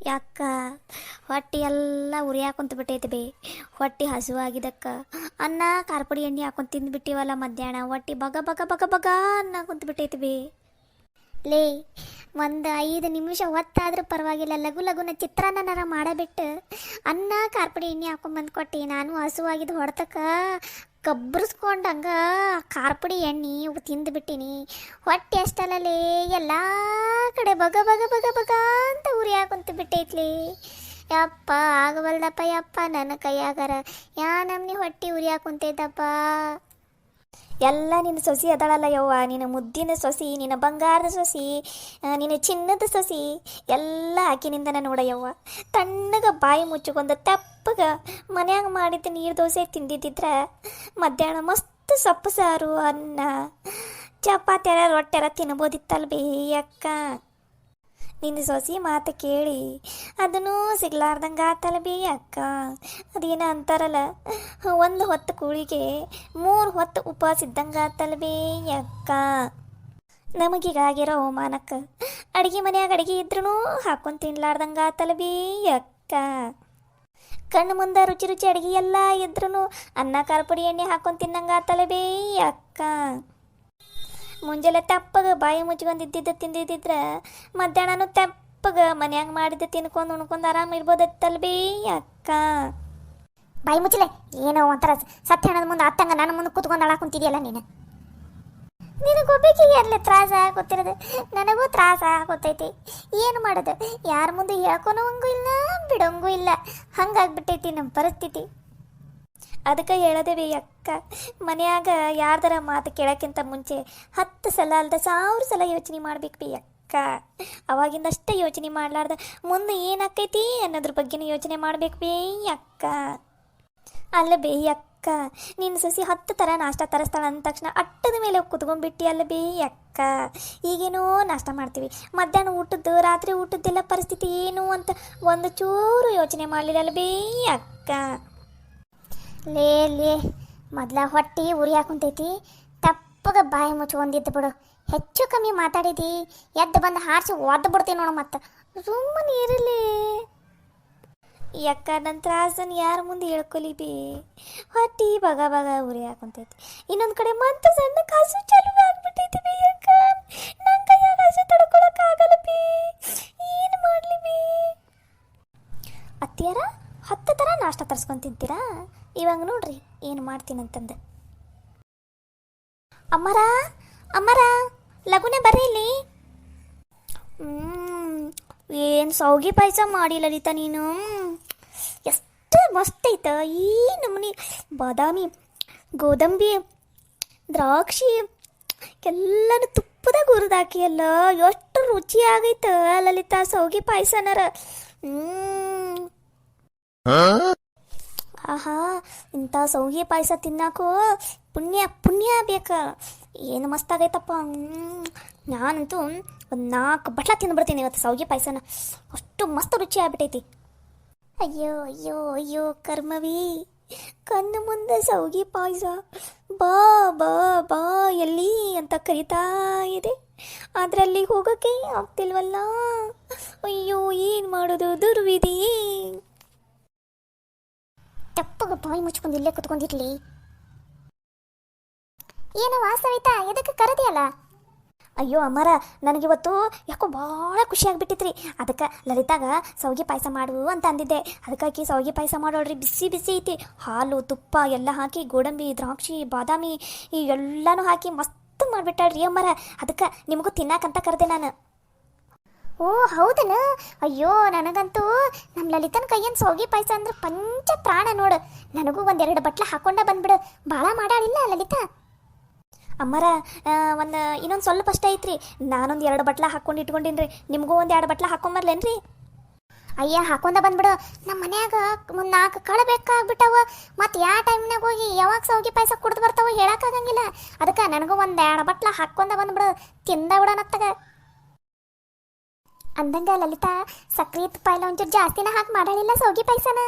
ಯಾಕ ಹೊಟ್ಟೆ ಎಲ್ಲ ಉರಿ ಹಾಕೊಂತ ಬಿಟ್ಟೈತೆ ಬೇ. ಹೊಟ್ಟೆ ಹಸುವಾಗಿದ್ದಕ್ಕ ಅನ್ನ ಖಾರಪುಡಿ ಎಣ್ಣೆ ಹಾಕೊಂಡು ತಿಂದ್ಬಿಟ್ಟಿವಲ್ಲ ಮಧ್ಯಾಹ್ನ. ಹೊಟ್ಟೆ ಬಗ ಬಗ ಬಗ ಬಗ ಅನ್ನ ಕುಂತ ಬಿಟ್ಟೈತೆ ಬೇ. ಲೇ, ಒಂದು 5 ನಿಮಿಷ ಹೊತ್ತಾದ್ರೂ ಪರವಾಗಿಲ್ಲ, ಲಘು ಲಘುನ ಚಿತ್ರಾನ್ನನಾರ ಮಾಡಬಿಟ್ಟು ಅನ್ನ ಖಾರಪುಡಿ ಎಣ್ಣೆ ಹಾಕೊಂಬಂದು ಕೊಟ್ಟು ನಾನು ಹಸುವಾಗಿದ್ದು ಹೊಡ್ತಕ್ಕ ಕಬ್ಬರಿಸ್ಕೊಂಡಂಗ ಖಾರಪುಡಿ ಎಣ್ಣೆ ತಿಂದುಬಿಟ್ಟಿನಿ. ಹೊಟ್ಟೆ ಅಷ್ಟಲ್ಲೇ ಎಲ್ಲ ಕಡೆ ಬಗ ಬಗ ಬಗ ಬಗ ಅಂತ ಉರಿ ಹಾಕೊಂತ ಬಿಟ್ಟೈತ್ಲಿ. ಯಪ್ಪ ಆಗವಲ್ದಪ್ಪ ಯಪ್ಪ, ನನ್ನ ಕೈಯಾಗಾರ ಯಾ ನಮ್ನಿ ಹೊಟ್ಟೆ ಉರಿ ಹಾಕೊಂತೈತಪ್ಪ. ಎಲ್ಲ ನಿನ್ನ ಸೊಸಿ ಅದಳಲ್ಲ ಯವ್ವ, ನಿನ್ನ ಮುದ್ದಿನ ಸೊಸಿ, ನಿನ್ನ ಬಂಗಾರದ ಸೊಸಿ, ನಿನ್ನ ಚಿನ್ನದ ಸೊಸಿ ಎಲ್ಲ ಆಕಿನಿಂದನ ನೋಡ ಯವ್ವ. ತಣ್ಣಗೆ ಬಾಯಿ ಮುಚ್ಚಿಕೊಂಡ ತೆಪ್ಪಗ ಮನ್ಯಾಗ ಮಾಡಿದ ನೀರು ದೋಸೆ ತಿಂದಿದ್ದಿದ್ರೆ ಮಧ್ಯಾಹ್ನ ಮಸ್ತ್ ಸೊಪ್ಪು ಸಾರು, ಅನ್ನ, ಚಪಾತಿ, ರೊಟ್ಟೆರ ತಿನ್ಬೋದಿತ್ತಲ್ಲ ಬೇ ಅಕ್ಕ. ನಿನ್ನ ಸೊಸಿ ಮಾತು ಕೇಳಿ ಅದನ್ನೂ ಸಿಗ್ಲಾರ್ದಂಗೆ ಆತಲ್ಲ ಬೇ ಅಕ್ಕ. ಅದೇನ ಅಂತಾರಲ್ಲ, 1 ಹೊತ್ತು ಕೂಳಿಗೆ 3 ಹೊತ್ತು ಉಪವಾಸ ಇದ್ದಂಗೆ ಆತಲ್ಲ ಬೇ ಅಕ್ಕ. ನಮಗೀಗಾಗಿರೋ ಅವಮಾನಕ್ಕೆ ಅಡುಗೆ ಮನ್ಯಾಗ ಅಡುಗೆ ಇದ್ರೂ ಹಾಕೊಂಡು ತಿನ್ಲಾರ್ದಂಗೆ ಆತಲ್ಲ ಬೇ ಅಕ್ಕ. ಕಣ್ಣು ಮುಂದೆ ರುಚಿ ರುಚಿ ಅಡುಗೆ ಎಲ್ಲ ಇದ್ರೂ ಅನ್ನ ಖಾರಪುಡಿ ಎಣ್ಣೆ ಹಾಕೊಂಡು ತಿನ್ನಂಗೆ ಆತಲ್ಲ ಬೇ ಅಕ್ಕ. ಮುಂಜಾನೆ ತೆಪ್ಪಗೆ ಬಾಯಿ ಮುಚ್ಕೊಂಡಿದ್ದಿದ್ದ ತಿಂದಿದ್ದಿದ್ರೆ ಮಧ್ಯಾಹ್ನನೂ ತೆಪ್ಪಗೆ ಮನ್ಯಾಗ ಮಾಡಿದ್ದ ತಿನ್ಕೊಂಡು ಉಣ್ಕೊಂಡು ಆರಾಮ ಇರ್ಬೋದತ್ತಲ್ಲ ಬೇ ಅಕ್ಕ. ಬಾಯಿ ಮುಚ್ಚಲೆ, ಏನೋ ಒಂಥರ ಸತ್ಯ ಹಣದ ಮುಂದೆ ಅತ್ತಂಗ ನನ್ನ ಮುಂದೆ ಕೂತ್ಕೊಂಡು ಅಳ ಕುಂತಿದ್ಯಲ್ಲ ನೀನು. ನಿನಗೊಬ್ಬೇಕಿಗೆ ಅರ್ಲೆ ತ್ರಾಸ ಆಗೋತಿರೋದು, ನನಗೂ ತ್ರಾಸ ಆಗೋತೈತಿ. ಏನು ಮಾಡೋದು, ಯಾರ ಮುಂದೆ ಹೇಳ್ಕೊನೋಂಗೂ ಇಲ್ಲ ಬಿಡೋಂಗೂ ಇಲ್ಲ, ಹಂಗಾಗ್ಬಿಟ್ಟೈತಿ ನಮ್ಮ ಪರಿಸ್ಥಿತಿ. ಅದಕ್ಕೆ ಹೇಳದೇವಿ ಅಕ್ಕ, ಮನ್ಯಾಗ ಯಾರ್ದಾರ ಮಾತು ಕೇಳೋಕ್ಕಿಂತ ಮುಂಚೆ 10 ಸಲ ಅಲ್ದ 1000 ಸಲ ಯೋಚನೆ ಮಾಡ್ಬೇಕು ಬಿ ಅಕ್ಕ. ಅವಾಗಿಂದಷ್ಟೇ ಯೋಚನೆ ಮಾಡಲಾರ್ದ ಮುಂದೆ ಏನಾಕೈತಿ ಅನ್ನೋದ್ರ ಬಗ್ಗೆನೂ ಯೋಚನೆ ಮಾಡ್ಬೇಕು ಬೇ ಅಕ್ಕ. ಅಲ್ಲ ಬೇ ಅಕ್ಕ, ನಿನ್ನ ಸೊಸಿ 10 ಥರ ನಾಷ್ಟ ತರಿಸ್ತಾಳ ಅಂದ ತಕ್ಷಣ ಅಟ್ಟದ ಮೇಲೆ ಕುತ್ಕೊಂಡ್ಬಿಟ್ಟು ಅಲ್ಲ ಬೇ ಅಕ್ಕ. ಈಗೇನೋ ನಾಷ್ಟ ಮಾಡ್ತೀವಿ, ಮಧ್ಯಾಹ್ನ ಊಟದ್ದು ರಾತ್ರಿ ಊಟದ್ದೆಲ್ಲ ಪರಿಸ್ಥಿತಿ ಏನು ಅಂತ ಒಂದು ಚೂರು ಯೋಚನೆ ಮಾಡಲಿಲ್ಲ ಅಲ್ಲ ಬೇ ಅಕ್ಕ. ಲೇ ಮೊದಲ ಹೊಟ್ಟೆ ಉರಿ ಹಾಕೊಂತೈತಿ, ತಪ್ಪಗ ಬಾಯಿ ಮುಚ್ಕೊಂಡಿದ್ದು ಬಿಡು. ಹೆಚ್ಚು ಕಮ್ಮಿ ಮಾತಾಡಿದಿ ಎದ್ದು ಬಂದು ಹಾರಿಸಿ ಒದ್ದು ಬಿಡ್ತೀನಿ ನೋಡು. ಮತ್ತೆ ಸುಮ್ಮನೆ ಇರಲಿ ಯಾಕ, ನನ್ನ ತ್ರಾಸನ್ನು ಯಾರ ಮುಂದೆ ಹೇಳ್ಕೊಲಿ ಬಿ. ಹೊಟ್ಟೆ ಬಗ ಬಗ ಉರಿ ಹಾಕೊಂತೈತಿ. ಇನ್ನೊಂದು ಕಡೆ ಮತ್ತೆ ಸಣ್ಣ ಕಾಸು ಚಾಲು ಆಗ್ಬಿಟ್ಟೈತಿ ಬಿ ಅಕ್ಕ. ನನ್ನ ಕೈಯಾಗ ಹಸು ತಡ್ಕೊಳಕ್ಕಾಗಲ್ಲ ಬಿ, ಏನು ಮಾಡಲಿ ಬಿ. ಅತ್ತಿಯಾರ 10 ಥರ ನಾಷ್ಟ ತರಿಸ್ಕೊಂಡು ತಿಂತೀರಾ? ಇವಾಗ ನೋಡ್ರಿ ಏನು ಮಾಡ್ತೀನಂತಂದು. ಅಮ್ಮರ ಅಮ್ಮರ ಲಗುನೆ ಬರ್ರಿ ಇಲ್ಲಿ. ಏನು ಸೌಗಿ ಪಾಯಸ ಮಾಡಿ ಲಲಿತಾ ನೀನು, ಎಷ್ಟು ಮಸ್ತ್ ಐತ. ಈ ನಮ್ಮನೆ ಬಾದಾಮಿ, ಗೋಡಂಬಿ, ದ್ರಾಕ್ಷಿ ಎಲ್ಲನೂ ತುಪ್ಪದಾಗ ಹುರಿದಾಕಿ ಅಲ್ಲ, ಎಷ್ಟು ರುಚಿ ಆಗೈತ ಲಲಿತಾ ಸೌಗಿ ಪಾಯಸನರ. ಆಹಾ, ಇಂಥ ಸೌಗಿ ಪಾಯಸ ತಿನ್ನಾಕೋ ಪುಣ್ಯ ಪುಣ್ಯ ಬೇಕು. ಏನು ಮಸ್ತಾಗೈತಪ್ಪ. ನಾನಂತೂ ಒಂದು 4 ಬಟ್ಲ ತಿಂದ್ಬಿಡ್ತೀನಿ ಇವತ್ತು ಸೌಗಿ ಪಾಯಸನ, ಅಷ್ಟು ಮಸ್ತ್ ರುಚಿ ಆಗ್ಬಿಟ್ಟೈತಿ. ಅಯ್ಯೋ ಅಯ್ಯೋ ಅಯ್ಯೋ ಕರ್ಮವಿ, ಕಣ್ಣು ಮುಂದೆ ಸೌಗಿ ಪಾಯಸ ಬಾ ಬಾ ಬಾ ಎಲ್ಲಿ ಅಂತ ಕರಿತಾ ಇದೆ, ಆದರೆ ಅಲ್ಲಿಗೆ ಹೋಗೋಕ್ಕೆ ಆಗ್ತಿಲ್ವಲ್ಲ. ಅಯ್ಯೋ ಏನು ಮಾಡೋದು ದುರ್ವಿಧಿ. ತಪ್ಪಗ ಬಾಯಿ ಮುಚ್ಕೊಂಡು ಇಲ್ಲೇ ಕುತ್ಕೊಂಡಿರ್ಲಿ. ಏನವ ಸವಿತಾ, ಎದಕ್ಕೆ ಕರೆದಿಯಲ್ಲ? ಅಯ್ಯೋ ಅಮ್ಮರ, ನನಗಿವತ್ತು ಯಾಕೋ ಭಾಳ ಖುಷಿಯಾಗಿಬಿಟ್ಟಿತ್ರಿ. ಅದಕ್ಕೆ ಲಲಿತಾಗ ಸೌಗಿ ಪಾಯಸ ಮಾಡು ಅಂತ ಅಂದಿದ್ದೆ. ಅದಕ್ಕಾಗಿ ಸೌಗಿ ಪಾಯಸ ಮಾಡೋಳ್ರಿ, ಬಿಸಿ ಬಿಸಿ ಐತಿ. ಹಾಲು ತುಪ್ಪ ಎಲ್ಲ ಹಾಕಿ ಗೋಡಂಬಿ ದ್ರಾಕ್ಷಿ ಬಾದಾಮಿ ಈ ಎಲ್ಲನೂ ಹಾಕಿ ಮಸ್ತ್ ಮಾಡಿಬಿಟ್ಟಾಳ್ರಿ ಅಮ್ಮರ. ಅದಕ್ಕೆ ನಿಮಗೂ ತಿನ್ನಾಕಂತ ಕರೆದೆ ನಾನು. ಓ ಹೌದನ? ಅಯ್ಯೋ ನನಗಂತೂ ನಮ್ಮ ಲಲಿತನ ಕೈಯನ್ ಸೌಗಿ ಪಾಯಸ ಅಂದ್ರೆ ಪಂಚ ಪ್ರಾಣ ನೋಡು. ನನಗೂ 1-2 ಬಟ್ಲ ಹಾಕೊಂಡ ಬಂದ್ಬಿಡು. ಭಾಳ ಮಾಡಾಳಿಲ್ಲ ಲಲಿತಾ? ಅಮ್ಮರ ಇನ್ನೊಂದು ಸ್ವಲ್ಪ ಅಷ್ಟೇ ಐತ್ರಿ. ನಾನೊಂದು 2 ಬಟ್ಲ ಹಾಕೊಂಡು ಇಟ್ಕೊಂಡಿನ್ರಿ. ನಿಮಗೂ 1-2 ಬಟ್ಲ ಹಾಕೊಂಬರ್ಲೇನ್ರಿ? ಅಯ್ಯ ಹಾಕೊಂಡ ಬಂದ್ಬಿಡು. ನಮ್ಮ ಮನ್ಯಾಗ 4 ಕಾಳು ಬೇಕಾಗ್ಬಿಟ್ಟವ. ಮತ್ತು ಯಾವ ಟೈಮ್ನಾಗ ಹೋಗಿ ಯಾವಾಗ ಸೌಗಿ ಪಾಯಸ ಕುಡ್ದು ಬರ್ತಾವ ಹೇಳಕ್ಕಾಗಂಗಿಲ್ಲ. ಅದಕ್ಕೆ ನನಗೂ 1-2 ಬಟ್ಲ ಹಾಕೊಂಡ ಬಂದ್ಬಿಡು, ತಿಂದ ಬಿಡೋನತ್ತಾಗ. ಅಂದಂಗ ಲಲಿತಾ ಸಕ್ರೆ ತುಪ್ಪ ಎಲ್ಲ ಒಂಚೂರು ಜಾಸ್ತಿನ ಹಾಕಿ ಮಾಡಾಳಿಲ್ಲ ಸೌಗಿ ಪಾಯಸನ?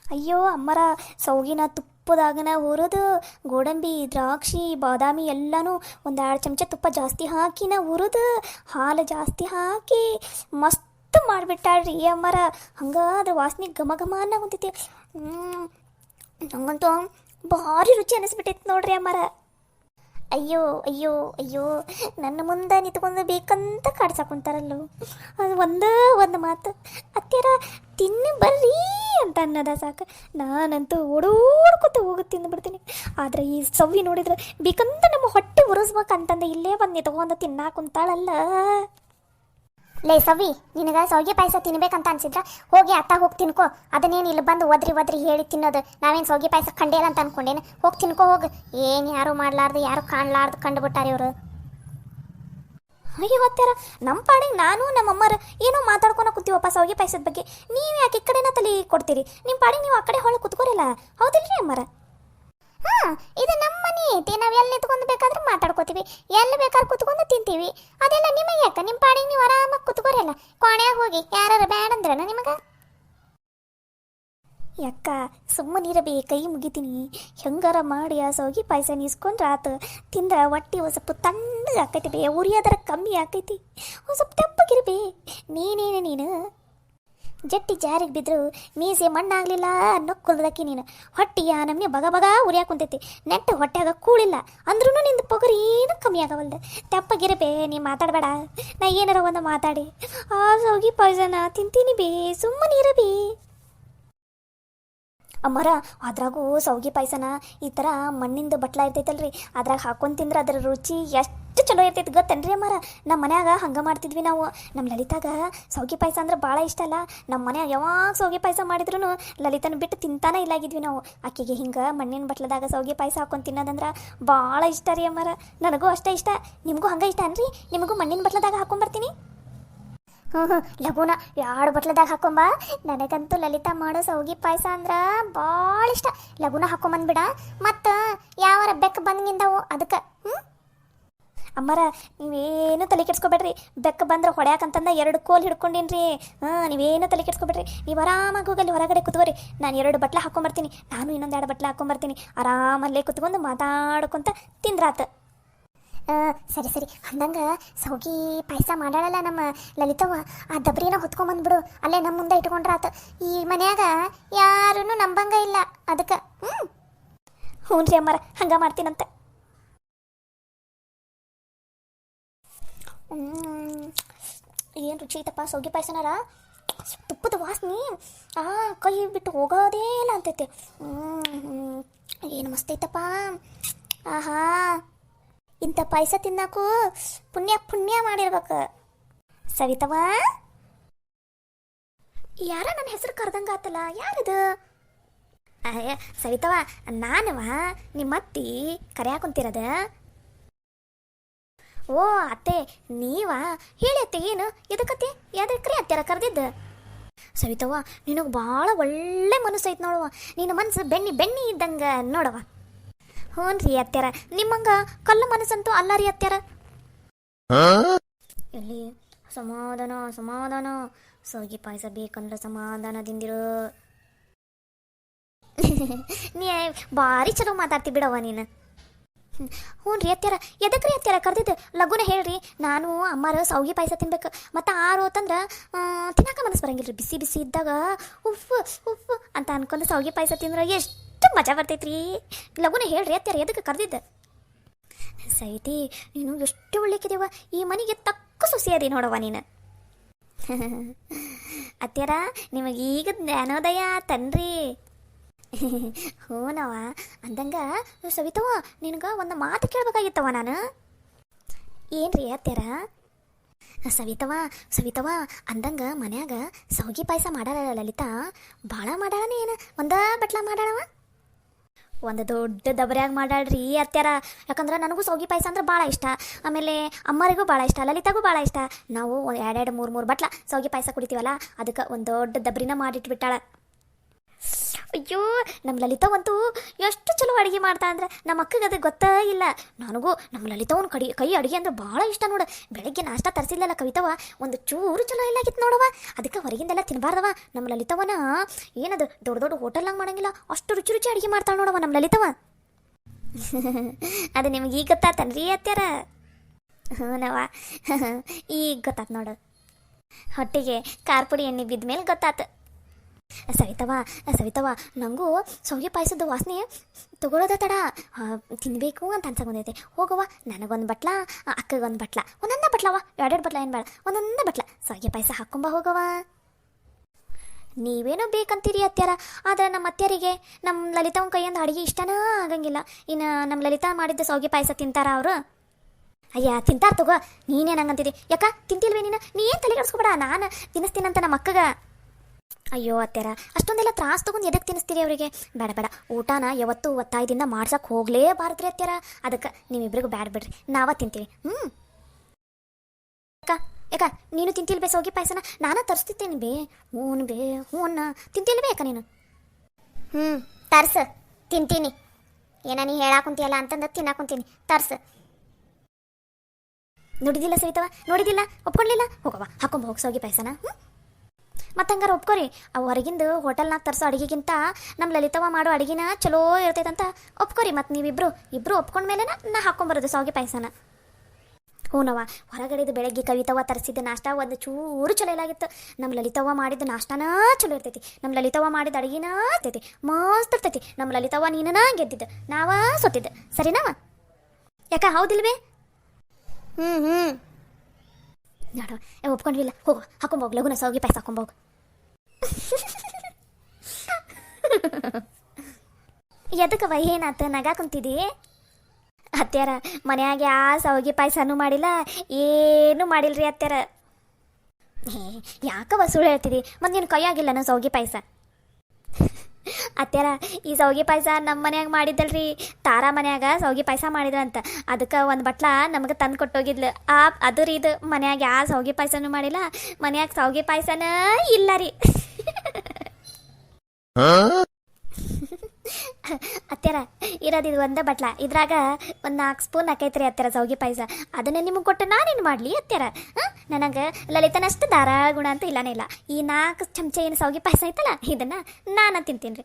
ಅಯ್ಯೋ ಅಮ್ಮರ, ಸೌಗಿನ ತುಪ್ಪದಾಗನ ಹುರಿದು ಗೋಡಂಬಿ ದ್ರಾಕ್ಷಿ ಬಾದಾಮಿ ಎಲ್ಲನೂ 1-2 ಚಮಚ ತುಪ್ಪ ಜಾಸ್ತಿ ಹಾಕಿನ ಹುರಿದು ಹಾಲು ಜಾಸ್ತಿ ಹಾಕಿ ಮಸ್ತ್ ಮಾಡಿಬಿಟ್ಟಾಳ್ರಿ ಅಮ್ಮರ. ಹಂಗೆ ಅದ್ರ ವಾಸನೆ ಘಮ ಘಮ ಅನ್ನೋಂತೈತಿ. ನಂಗಂತೂ ಭಾರಿ ರುಚಿ ಅನಿಸ್ಬಿಟ್ಟೈತಿ ನೋಡ್ರಿ ಅಮ್ಮರ. ಅಯ್ಯೋ ಅಯ್ಯೋ ಅಯ್ಯೋ, ನನ್ನ ಮುಂದೆ ನಿಂತ್ಕೊಂಡು ಬೇಕಂತ ಕಾಡ್ಸಾಕೊಂತಾರಲ್ಲೋ. ಅದು ಒಂದು ಮಾತು, ಅತ್ಯಾರ ತಿನ್ನು ಬರ್ರಿ ಅಂತ ಅನ್ನೋದ ಸಾಕು. ನಾನಂತೂ ಓಡೋಡ್ಕೊತ ಹೋಗಿ ತಿಂದುಬಿಡ್ತೀನಿ. ಆದರೆ ಈ ಸವ್ವಿ ನೋಡಿದ್ರೆ ಬೇಕಂತ ನಮ್ಮ ಹೊಟ್ಟೆ ಉರಿಸ್ಬೇಕಂತಂದು ಇಲ್ಲೇ ಬಂದು ನಿಂತ್ಕೊಂಡು ತಿನ್ನಾಕುಂತಾಳಲ್ಲ. ಲೇ ಸವಿ, ನಿನಗೆ ಸೌಗೆ ಪಾಯಸ ತಿನ್ಬೇಕಂತ ಅನ್ಸಿದ್ರ ಹೋಗಿ ಅತ್ತ ಹೋಗಿ ತಿನ್ಕೋ. ಅದನ್ನೇನು ಇಲ್ಲಿ ಬಂದು ಒದ್ರಿ ಹೇಳಿ ತಿನ್ನೋದು. ನಾವೇನು ಸೌಗೆ ಪಾಯಸ ಕಂಡೇಲ್ಲ ಅಂತ ಅನ್ಕೊಂಡೇನು. ಹೋಗಿ ತಿನ್ಕೋ ಹೋಗಿ. ಏನು ಯಾರು ಮಾಡ್ಲಾರ್ದು ಯಾರು ಕಾಣ್ಲಾರ್ದು ಕಂಡುಬಿಟ್ಟಾರೆ ಇವರು. ಅಯ್ಯೋ ಹತ್ತಾರ, ನಮ್ಮ ಪಾಡಿಗೆ ನಾನು ನಮ್ಮ ಅಮ್ಮರ ಏನೋ ಮಾತಾಡ್ಕೊಳ ಕೂತೀವಪ್ಪ ಸೌಗೆ ಪಾಯಸದ ಬಗ್ಗೆ. ನೀವು ಯಾಕೆ ಈ ಕಡೆನ ತಲೆ ಕೊಡ್ತೀರಿ? ನಿಮ್ಮ ಪಾಡಿಗೆ ನೀವು ಆ ಕಡೆ ಹೊಳೆ ಕೂತ್ಕೋರಿಲ್ಲ, ಹೌದಿಲ್ರಿ ಅಮ್ಮರ? ಇದು ನಮ್ಮ ಮನೆ ಐತಿ. ನಾವು ಎಲ್ಲಿ ನಿಂತ್ಕೊಂಡು ಬೇಕಾದ್ರೆ ಮಾತಾಡ್ಕೋತೀವಿ, ಎಲ್ಲಿ ಬೇಕಾದ್ರೆ ಕೂತ್ಕೊಂಡು ತಿಂತೀವಿ. ಅದೆಲ್ಲ ನಿಮಗೆ ಯಾಕೆ? ನಿಮ್ಮ ಪಾಡಿಗೆ ನೀವು ಆರಾಮಾಗಿ ಕೂತ್ಕೋರಲ್ಲ. ಕೋಣೆಯಾಗ ಹೋಗಿ ಯಾರು ಬೇಡ ಅಂದ್ರನ ನಿಮಗೆ? ಯಾಕ ಸುಮ್ಮನಿರಬೇ, ಕೈ ಮುಗಿತೀನಿ. ಹೆಂಗಾರ ಮಾಡಿ ಆ ಸೌಗಿ ಪಾಯಸ ನೀಸ್ಕೊಂಡ್ರೆ ಆತು. ತಿಂದ್ರೆ ಹೊಟ್ಟೆ ಒಂದು ಸ್ವಲ್ಪ ತಣ್ಣಗೆ ಆಕೈತಿ ಬೇ, ಉರಿಯೋದರ ಕಮ್ಮಿ ಆಕೈತಿ. ಒಂದು ಸ್ವಲ್ಪ ತೆಪ್ಪಗಿರ್ಬೇ. ನೀನು ಜಟ್ಟಿ ಜಾರಿಗೆ ಬಿದ್ರು ಮೀಸೆ ಮಣ್ಣಾಗಲಿಲ್ಲ ಅನ್ನೋ ಕುಲ್ದಕ್ಕಿ ನೀನು. ಹೊಟ್ಟೆಯ ನಮ್ಮನೆ ಬಗ ಬಗ ಉರಿಯಾಕ ಕುಂತೈತಿ. ನೆಟ್ಟು ಹೊಟ್ಟೆಯಾಗ ಕೂಳಿಲ್ಲ ಅಂದ್ರೂ ನಿಂದು ಪೊಗರು ಏನೂ ಕಮ್ಮಿ ಆಗವಲ್ದು. ತೆಪ್ಪಗಿರಬೇ, ನೀ ಮಾತಾಡಬೇಡ. ನಾ ಏನಾರ ಒಂದು ಮಾತಾಡಿ ಆ ಸೌಗಿ ಪಾಯ್ಸನ ತಿಂತೀನಿ ಬೇ, ಸುಮ್ಮನಿರಬೇ. ಅಮ್ಮರ, ಅದ್ರಾಗೂ ಸೌಗಿ ಪಾಯಸನ ಈ ಥರ ಮಣ್ಣಿಂದ ಬಟ್ಲ ಇರ್ತೈತಲ್ರಿ, ಅದ್ರಾಗ ಹಾಕೊಂಡು ತಿಂದ್ರೆ ಅದರ ರುಚಿ ಎಷ್ಟು ಚಲೋ ಇರ್ತೈತಿ ಗೊತ್ತೇನ್ರಿ ಅಮ್ಮರ? ನಮ್ಮ ಮನ್ಯಾಗ ಹಂಗೆ ಮಾಡ್ತಿದ್ವಿ ನಾವು. ನಮ್ಮ ಲಲಿತಾಗ ಸೌಗಿ ಪಾಯಸ ಅಂದ್ರೆ ಭಾಳ ಇಷ್ಟ ಅಲ್ಲ. ನಮ್ಮ ಮನ್ಯಾಗ ಯಾವಾಗ ಸೌಗಿ ಪಾಯಸ ಮಾಡಿದ್ರು ಲಲಿತನ ಬಿಟ್ಟು ತಿಂತಾನೆ ಇಲ್ಲಾಗಿದ್ವಿ ನಾವು. ಆಕೆಗೆ ಹಿಂಗೆ ಮಣ್ಣಿನ ಬಟ್ಲದಾಗ ಸೌಗಿ ಪಾಯಸ ಹಾಕೊಂಡು ತಿನ್ನೋದಂದ್ರೆ ಭಾಳ ಇಷ್ಟ ರೀ ಅಮ್ಮರ. ನನಗೂ ಅಷ್ಟೇ ಇಷ್ಟ. ನಿಮಗೂ ಹಂಗೆ ಇಷ್ಟ ಅನ್ರಿ? ನಿಮಗೂ ಮಣ್ಣಿನ ಬಟ್ಲದಾಗ ಹಾಕೊಂಬರ್ತೀನಿ. ಲಘುನ 2 ಬಟ್ಲದಾಗ ಹಾಕೊಂಬ. ನನಗಂತೂ ಲಲಿತಾ ಮಾಡೋ ಸೌಗಿ ಪಾಯಸ ಅಂದ್ರೆ ಭಾಳ ಇಷ್ಟ. ಲಘುನ ಹಾಕೊಂಬಂದ್ಬಿಡ. ಮತ್ತು ಯಾವಾರ ಬೆಕ್ಕ ಬಂದಿಂದವು ಅದಕ್ಕೆ. ಅಮ್ಮರ, ನೀವೇನು ತಲೆ ಕೆಡ್ಸ್ಕೊಬೇಡ್ರಿ. ಬೆಕ್ಕ ಬಂದ್ರೆ ಹೊಡ್ಯಾಕಂತಂದ 2 ಕೋಲ್ ಹಿಡ್ಕೊಂಡೀನಿ. ನೀವೇನು ತಲೆ ಕೆಡ್ಸ್ಕೊಬೇಡ್ರಿ. ನೀವು ಆರಾಮಾಗಿ ಹೋಗಲ್ಲಿ ಹೊರಗಡೆ ಕೂತ್ಕೋರಿ. ನಾನು 2 ಬಟ್ಲ ಹಾಕೊಂಬರ್ತೀನಿ. ನಾನು ಇನ್ನೊಂದು 2 ಬಟ್ಲ ಹಾಕೊಂಬರ್ತೀನಿ. ಆರಾಮಲ್ಲೇ ಕೂತ್ಕೊಂಡು ಮಾತಾಡ್ಕೊತ ತಿಂದ್ರಾತ. ಸರಿ ಅಂದಂಗೆ ಸೌಗಿ ಪಾಯಸ ಮಾಡಾಳಲ್ಲ ನಮ್ಮ ಲಲಿತವ್ವ, ಆ ದಬ್ರಿನ ಹೊತ್ಕೊಂಬಂದ್ಬಿಡು. ಅಲ್ಲೇ ನಮ್ಮ ಮುಂದೆ ಇಟ್ಕೊಂಡ್ರಾತ. ಈ ಮನ್ಯಾಗ ಯಾರೂ ನಂಬಂಗ ಇಲ್ಲ ಅದಕ್ಕೆ. ಹ್ಞೂ ರೀ ಅಮ್ಮರ, ಹಂಗೆ ಮಾಡ್ತೀನಂತೆ. ಏನು ರುಚಿ ಐತಪ್ಪ ಸೌಗಿ ಪಾಯಸನಾರ. ತುಪ್ಪದ ವಾಸನೆ ಕೈ ಬಿಟ್ಟು ಹೋಗೋದೇ ಇಲ್ಲ ಅಂತೈತೆ. ಏನು ಮಸ್ತ್ ಐತಪ್ಪ. ಆಹಾ, ಇಂಥ ಪಾಯಸ ತಿನ್ನಾಕು ಪುಣ್ಯ ಮಾಡಿರ್ಬೇಕು. ಸವಿತವಾ, ಯಾರ ನನ್ನ ಹೆಸರು ಕರೆದಂಗ ಆತಲ್ಲ, ಯಾರದು? ಸವಿತವಾ, ನಾನವ ನಿಮ್ಮತ್ತಿ ಕರೆಯಾಕೊಂತಿರದ. ಓ ಅತ್ತೆ, ನೀವಾ? ಹೇಳಿ ಅತ್ತೆ, ಏನು ಎದಕ್ಕತ್ತೆ? ಯಾವ್ದಕ್ರಿ ಅತ್ಯಾರ ಕರೆದಿದ್ದ? ಸವಿತವ್ವ, ನಿನಗೆ ಭಾಳ ಒಳ್ಳೆ ಮನಸ್ಸು ಐತೆ ನೋಡವ. ನಿನ್ನ ಮನಸ್ಸು ಬೆಣ್ಣಿ ಇದ್ದಂಗೆ ನೋಡವ. ಹ್ಞೂ ರೀ ಅತ್ಯಾರ, ನಿಮ್ಮಂಗ ಕಲ್ಲು ಮನಸ್ಸಂತೂ ಅಲ್ಲ ರೀ ಅತ್ಯಾರ. ಇಲ್ಲಿ ಸಮಾಧಾನ. ಸೌಗಿ ಪಾಯಸ ಬೇಕಂದ್ರೆ ಸಮಾಧಾನದಿಂದಿರು. ನೀ ಭಾರಿ ಚಲೋ ಮಾತಾಡ್ತಿ ಬಿಡವ ನೀನು. ಹ್ಞೂ ರೀ ಅತ್ಯಾರ, ಎದಕ್ಕೆ ರೀ ಅತ್ಯಾರ ಕರೆದಿದ್ದು? ಲಘುನ ಹೇಳ್ರಿ. ನಾನು ಅಮ್ಮಾರು ಸೌಗಿ ಪಾಯಸ ತಿನ್ಬೇಕು. ಮತ್ತು ಆರೋತಂದ್ರೆ ತಿನ್ನಾಕ ಮನಸ್ಸು ಬರಂಗಿಲ್ಲ ರೀ. ಬಿಸಿ ಇದ್ದಾಗ ಉಫ್ ಅಂತ ಅನ್ಕೊಂಡು ಸೌಗಿ ಪಾಯಸ ತಿಂದ್ರೆ ಎಷ್ಟು ಮಜಾ ಬರ್ತೈತ್ರಿ. ಲಘುನ ಹೇಳ್ರಿ ಅತ್ಯಾರ, ಎದಕ್ಕೆ ಕರೆದಿದ್ದ? ಸೈತಿ, ನೀನು ಎಷ್ಟು ಒಳ್ಳೆಕಿದೇವ. ಈ ಮನೆಗೆ ತಕ್ಕ ಸೊಸಿ ಅದಿ ನೋಡವ ನೀನು. ಅತ್ಯಾರ, ನಿಮಗೀಗ ಜ್ಞಾನೋದಯ ತನ್ರಿ. ಹ್ಞೂನವ. ಅಂದಂಗ ಸವಿತವ್ವ, ನಿನಗೆ ಒಂದು ಮಾತು ಕೇಳ್ಬೇಕಾಗಿತ್ತವ ನಾನು. ಏನ್ರಿ ಅತ್ಯಾರ? ಸವಿತವ್ವ ಅಂದಂಗ ಮನ್ಯಾಗ ಸೌಗಿ ಪಾಯಸ ಮಾಡಾಳ ಲಲಿತಾ. ಭಾಳ ಮಾಡಾಳನ ಏನು? ಒಂದ ಬಟ್ಲ ಮಾಡಾಳವ? ಒಂದು ದೊಡ್ಡ ದಬರ್ಯಾಗ ಮಾಡಾಳ್ರಿ ಅತ್ಯಾರ. ಯಾಕಂದ್ರೆ ನನಗೂ ಸೌಗಿ ಪಾಯಸ ಅಂದ್ರೆ ಭಾಳ ಇಷ್ಟ. ಆಮೇಲೆ ಅಮ್ಮರಿಗೂ ಭಾಳ ಇಷ್ಟ, ಲಲಿತಾಗೂ ಭಾಳ ಇಷ್ಟ. ನಾವು 2 3 ಬಟ್ಲ ಸೌಗಿ ಪಾಯಸ ಕುಡಿತೀವಲ್ಲ, ಅದಕ್ಕೆ ಒಂದು ದೊಡ್ಡ ದಬ್ರಿನ ಮಾಡಿಟ್ಬಿಟ್ಟಾಳ. ಅಯ್ಯೋ, ನಮ್ಮ ಲಲಿತಾವಂತೂ ಎಷ್ಟು ಚಲೋ ಅಡುಗೆ ಮಾಡ್ತಾ ಅಂದ್ರೆ ನಮ್ಮ ಅಕ್ಕಗೆ ಅದು ಗೊತ್ತೇ ಇಲ್ಲ. ನನಗೂ ನಮ್ಮ ಲಲಿತಾವನ್ ಕೈ ಅಡುಗೆ ಅಂದ್ರೆ ಭಾಳ ಇಷ್ಟ ನೋಡು. ಬೆಳಗ್ಗೆ ನಾಷ್ಟ ತರಿಸಿಲ್ಲಲ್ಲ ಕವಿತವ, ಒಂದು ಚೂರು ಚಲೋ ಇಲ್ಲಾಗಿತ್ತು ನೋಡವ. ಅದಕ್ಕೆ ಹೊರಗಿಂದೆಲ್ಲ ತಿನ್ನಬಾರ್ದವ. ನಮ್ಮ ಲಲಿತಾವನ ಏನದು ದೊಡ್ಡ ಹೋಟೆಲ್ನಾಗ ಮಾಡಂಗಿಲ್ಲ, ಅಷ್ಟು ರುಚಿ ಅಡುಗೆ ಮಾಡ್ತಾಳೆ ನೋಡವ ನಮ್ಮ ಲಲಿತಾವ. ಅದು ನಿಮ್ಗೆ ಈಗ ಗೊತ್ತಾತನ್ರಿ ಅತ್ಯಾರ? ಹ್ಞೂನವ, ಈಗ ಗೊತ್ತಾತ್ ನೋಡು. ಹೊಟ್ಟಿಗೆ ಖಾರ ಪುಡಿ ಎಣ್ಣೆ ಬಿದ್ದ ಮೇಲೆ ಗೊತ್ತಾತು. ಸವಿತವ ನನಗೂ ಶಾವಿಗೆ ಪಾಯಸದ ವಾಸನೆ ತಗೊಳ್ಳೋದ ತಡ ತಿನ್ನಬೇಕು ಅಂತ ಅನ್ಸಕೊಂಡೈತೆ. ಹೋಗವ್ವ, ನನಗೊಂದು ಬಟ್ಲ, ಅಕ್ಕಗೊಂದು ಬಟ್ಲ, ಒಂದೊಂದೇ ಬಟ್ಲವ, ಎರಡೆರಡು ಬಟ್ಲ ಏನು ಬೇಡ, ಒಂದೊಂದೇ ಬಟ್ಲ ಶಾವಿಗೆ ಪಾಯಸ ಹಾಕೊಂಬ ಹೋಗವ. ನೀವೇನೋ ಬೇಕಂತೀರಿ ಅತ್ಯಾರ, ಆದ್ರೆ ನಮ್ಮ ಅತ್ಯಾರಿಗೆ ನಮ್ಮ ಲಲಿತಾವನ ಕೈಯಿಂದ ಅಡುಗೆ ಇಷ್ಟನೇ ಆಗಂಗಿಲ್ಲ. ಇನ್ನು ನಮ್ಮ ಲಲಿತಾ ಮಾಡಿದ್ದ ಶಾವಿಗೆ ಪಾಯಸ ತಿಂತಾರ ಅವರು? ಅಯ್ಯ ತಿಂತಾರ ತಗೋ, ನೀನೇನು ಹಂಗಂತಿದ್ದಿ? ಯಾಕ ತಿಂತಿಲ್ವೇ ನೀ ಏನು ತಲೆ ಕೆಡಿಸ್ಕೊಬೇಡ, ನಾನು ತಿನ್ನಿಸ್ತೀನಂತ ನಮ್ಮ ಅಕ್ಕಗ. ಅಯ್ಯೋ ಅತ್ಯಾರ, ಅಷ್ಟೊಂದೆಲ್ಲ ತ್ರಾಸ ತೊಗೊಂಡು ಎದಕ್ಕೆ ತಿನ್ನಿಸ್ತೀರಿ ಅವರಿಗೆ? ಬೇಡ ಬೇಡ, ಊಟನ ಯಾವತ್ತೂ ಒತ್ತಾಯದಿಂದ ಮಾಡ್ಸಕ್ಕೆ ಹೋಗಲೇಬಾರ್ದ್ರಿ ಅತ್ಯಾರ. ಅದಕ್ಕೆ ನೀವಿಬ್ರಿಗೂ ಬ್ಯಾಡ ಬಿಡ್ರಿ, ನಾವ ತಿಂತೀವಿ. ಯಾಕ ನೀನು ತಿಂತಿಲ್ವೇ ಶಾವಿಗೆ ಪಾಯಸನ? ನಾನು ತರಿಸ್ತಿದ್ದೇನೆ ಬೇ. ಹ್ಞೂ ಅನ್ನ ತಿಂತಿಲ್ವೇ ಯಾಕ ನೀನು? ತರ್ಸ, ತಿಂತೀನಿ. ಏನ ನೀ ಹೇಳಾಕುಂತಿಯಲ್ಲ ಅಂತಂದ ತಿನ್ನಾಕುಂತೀನಿ, ತರ್ಸ. ನೋಡಿದಿಲ್ಲ ಸವಿತವ, ನೋಡಿದಿಲ್ಲ, ಒಪ್ಕೊಳ್ಳಿಲ್ಲ? ಹೋಗವ, ಹಾಕೊಂಬ ಹೋಗಿ ಶಾವಿಗೆ ಪಾಯಸನ. ಮತ್ತು ಹಂಗಾರೆ ಒಪ್ಕೊರಿ, ಅವು ಹೊರಗಿಂದು ಹೋಟೆಲ್ನಾಗ ತರಿಸೋ ಅಡುಗೆಗಿಂತ ನಮ್ಮ ಲಲಿತವ ಮಾಡೋ ಅಡುಗೆನ ಚಲೋ ಇರ್ತೈತಂತ ಒಪ್ಕೊರಿ. ಮತ್ತು ನೀವಿಬ್ರು ಒಪ್ಕೊಂಡ್ಮೇಲೆ ನಾ ಹಾಕೊಂಬರೋದು ಶಾವಿಗೆ ಪಾಯಸನ. ಹೂನವ, ಹೊರಗಡೆದು ಬೆಳಗ್ಗೆ ಕವಿತವ ತರಿಸಿದ್ದ ನಾಷ್ಟ ಒಂದು ಚೂರು ಚಲೋ ಇಲ್ಲಾಗಿತ್ತು. ನಮ್ಮ ಲಲಿತವ್ವ ಮಾಡಿದ ನಾಷ್ಟನ ಚಲೋ ಇರ್ತೈತಿ, ನಮ್ಮ ಲಲಿತವ್ವ ಮಾಡಿದ ಅಡುಗೆನ ಇರ್ತೈತಿ, ಮಸ್ತ್ ಇರ್ತೈತಿ. ನಮ್ಮ ಲಲಿತವ್ವ ನೀನ ಗೆದ್ದಿದ್ದು, ನಾವ ಸೊತ್ತಿದ್ದ, ಸರಿನಾವ? ಯಾಕ ಹೌದಿಲ್ವೇ? ನೋಡು, ಒಪ್ಕೊಂಡ್ವಿಲ್ಲ, ಹೋಗು ಹಾಕೊಂಬೋಗಿ, ಲಗುನ ಶಾವಿಗೆ ಪಾಯಸ ಹಾಕೊಂಬೋಗು. ಎದಕ್ಕವ ಏನಾತ ನಗಾ ಕುಂತಿದಿ? ಅತ್ಯಾರ ಮನ್ಯಾಗ ಯಾವ ಶಾವಿಗೆ ಪಾಯಸನೂ ಮಾಡಿಲ್ಲ, ಏನೂ ಮಾಡಿಲ್ರಿ ಅತ್ಯಾರ. ಯಾಕವ ಸುಳ್ಳು ಹೇಳ್ತಿದಿ? ಮತ್ತು ನೀನು ಕೈಯಾಗಿಲ್ಲ ನಾನು ಶಾವಿಗೆ ಪಾಯಸ. ಅತ್ಯಾರ, ಈ ಶಾವಿಗೆ ಪಾಯಸ ನಮ್ಮ ಮನ್ಯಾಗ ಮಾಡಿದ್ದಲ್ರಿ, ತಾರಾ ಮನ್ಯಾಗ ಶಾವಿಗೆ ಪಾಯಸ ಮಾಡಿದ್ರಂತ, ಅದಕ್ಕೆ ಒಂದು ಬಟ್ಲ ನಮಗೆ ತಂದು ಕೊಟ್ಟೋಗಿದ್ಲು. ಅದು ರೀ, ಇದು ಮನ್ಯಾಗ ಯಾವ ಶಾವಿಗೆ ಪಾಯಸನೂ ಮಾಡಿಲ್ಲ, ಮನ್ಯಾಗ ಶಾವಿಗೆ ಪಾಯಸನ ಇಲ್ಲ ರೀ. ಅತ್ಯಾರ, ಇರೋದಿದು ಒಂದೇ ಬಟ್ಲ, ಇದ್ರಾಗ ಒಂದು 4 ಸ್ಪೂನ್ ಹಾಕೈತ್ರಿ ಅತ್ಯಾರ ಶಾವಿಗೆ ಪಾಯಸ. ಅದನ್ನ ನಿಮಗೆ ಕೊಟ್ಟು ನಾನೇನು ಮಾಡಲಿ ಅತ್ಯಾರ? ನನಗೆ ಲಲಿತನಷ್ಟು ಧಾರಾಗುಣ ಅಂತ ಇಲ್ಲನೇ ಇಲ್ಲ. ಈ 4 ಚಮಚ ಏನು ಶಾವಿಗೆ ಪಾಯಸ ಐತಲ್ಲ, ಇದನ್ನು ನಾನು ತಿಂತೀನಿ ರೀ.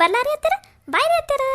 ಬರ್ಲಾರಿ ಅತ್ಯಾರ? ಬಾಯ್ ರೀ ಅತ್ಯಾರ.